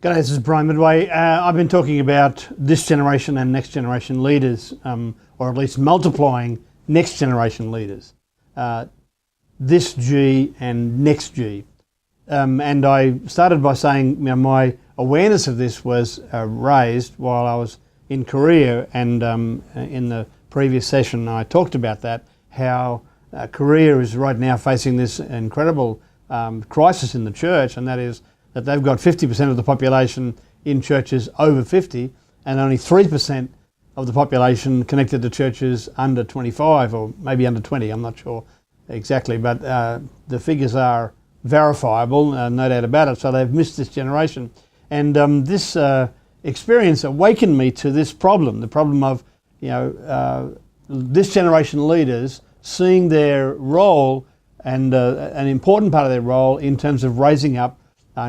G'day, this is Brian Medway. I've been talking about this generation and next generation leaders, or at least multiplying next generation leaders. This G and next G. And I started by saying my awareness of this was raised while I was in Korea, and in the previous session I talked about that, how Korea is right now facing this incredible crisis in the church, and that is that they've got 50% of the population in churches over 50 and only 3% of the population connected to churches under 25 or maybe under 20, I'm not sure exactly, but the figures are verifiable, no doubt about it. So they've missed this generation. And this experience awakened me to this problem, the problem of this generation leaders seeing their role and an important part of their role in terms of raising up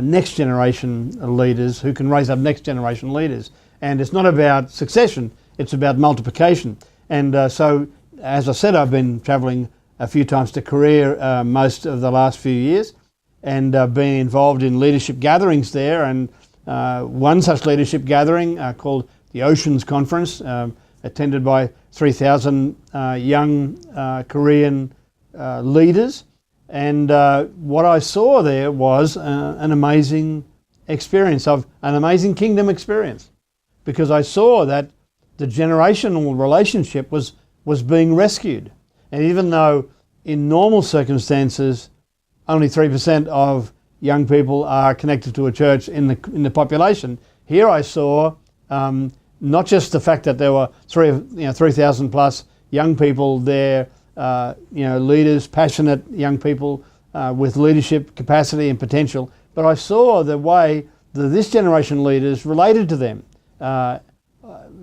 next generation leaders who can raise up next generation leaders. And it's not about succession, it's about multiplication. And so, as I said, I've been travelling a few times to Korea most of the last few years, and been involved in leadership gatherings there. And one such leadership gathering called the Oceans Conference, attended by 3,000 young Korean leaders. And what I saw there was an amazing experience, of an amazing kingdom experience, because I saw that the generational relationship was being rescued. And even though in normal circumstances only 3% of young people are connected to a church in the population, here I saw not just the fact that there were 3,000 plus young people there, leaders, passionate young people with leadership capacity and potential, but I saw the way that this generation leaders related to them,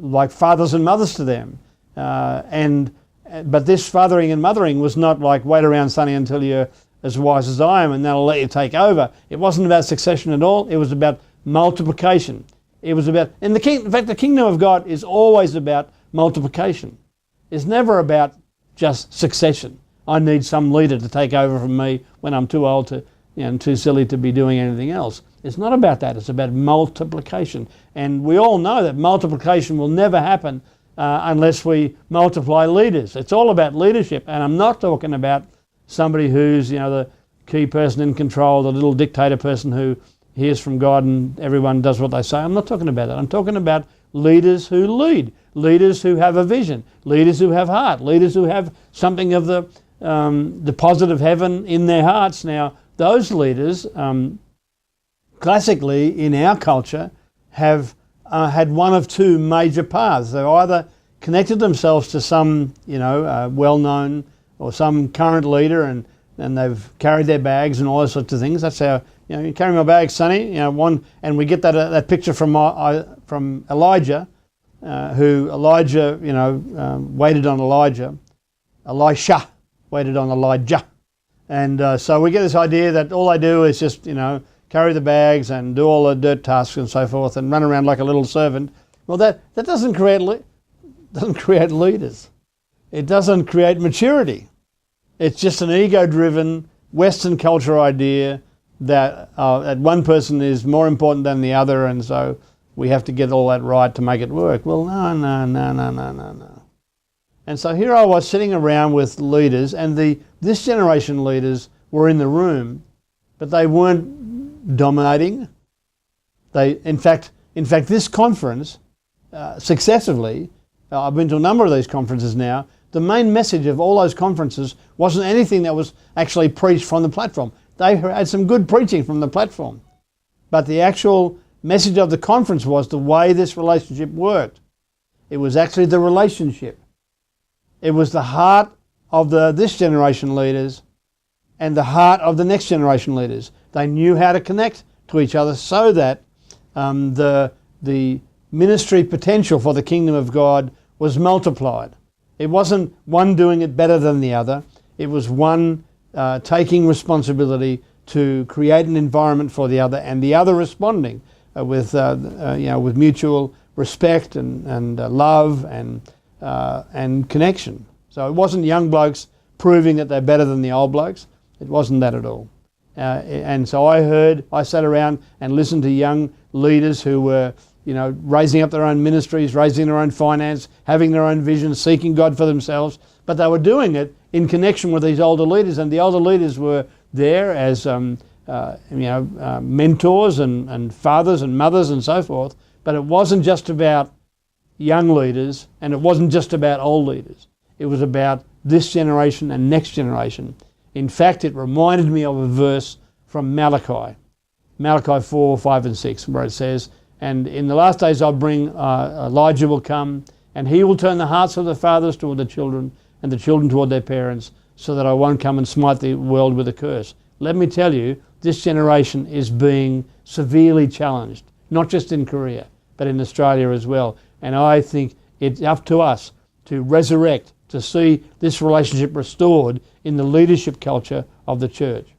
like fathers and mothers to them. But this fathering and mothering was not like, wait around, Sonny, until you're as wise as I am and that'll let you take over. It wasn't about succession at all. It was about multiplication. It was about, in fact, the kingdom of God is always about multiplication. It's never about just succession. I need some leader to take over from me when I'm too old to, and too silly to be doing anything else. It's not about that. It's about multiplication. And we all know that multiplication will never happen unless we multiply leaders. It's all about leadership. And I'm not talking about somebody who's, the key person in control, the little dictator person who hears from God and everyone does what they say. I'm not talking about that. I'm talking about leaders who lead, leaders who have a vision, leaders who have heart, leaders who have something of the deposit of heaven in their hearts. Now, those leaders, classically in our culture, have had one of two major paths. They've either connected themselves to some, well-known or some current leader, and they've carried their bags and all those sorts of things. That's how, you carry my bags, Sonny. And we get that picture from Elijah, who Elijah, waited on Elijah. Elisha waited on Elijah. And so we get this idea that all they do is just, carry the bags and do all the dirt tasks and so forth and run around like a little servant. Well, that doesn't create leaders. It doesn't create maturity. It's just an ego-driven Western culture idea that one person is more important than the other, and so we have to get all that right to make it work. Well, no. And so here I was sitting around with leaders, and this generation leaders were in the room, but they weren't dominating. In fact, this conference, successively, I've been to a number of these conferences now, the main message of all those conferences wasn't anything that was actually preached from the platform. They had some good preaching from the platform, but the actual message of the conference was the way this relationship worked. It was actually the relationship. It was the heart of this generation leaders and the heart of the next generation leaders. They knew how to connect to each other so that the ministry potential for the kingdom of God was multiplied. It wasn't one doing it better than the other. It was one taking responsibility to create an environment for the other, and the other responding with mutual respect and love and connection. So it wasn't young blokes proving that they're better than the old blokes. It wasn't that at all. And so I sat around and listened to young leaders who were, raising up their own ministries, raising their own finance, having their own vision, seeking God for themselves. But they were doing it in connection with these older leaders, and the older leaders were there as mentors and fathers and mothers and so forth. But it wasn't just about young leaders, and it wasn't just about old leaders. It was about this generation and next generation. In fact, it reminded me of a verse from Malachi 4, 5 and 6, where it says, "And in the last days I'll bring, Elijah will come, and he will turn the hearts of the fathers toward the children, and the children toward their parents, so that I won't come and smite the world with a curse." Let me tell you, this generation is being severely challenged, not just in Korea, but in Australia as well. And I think it's up to us to resurrect, to see this relationship restored in the leadership culture of the church.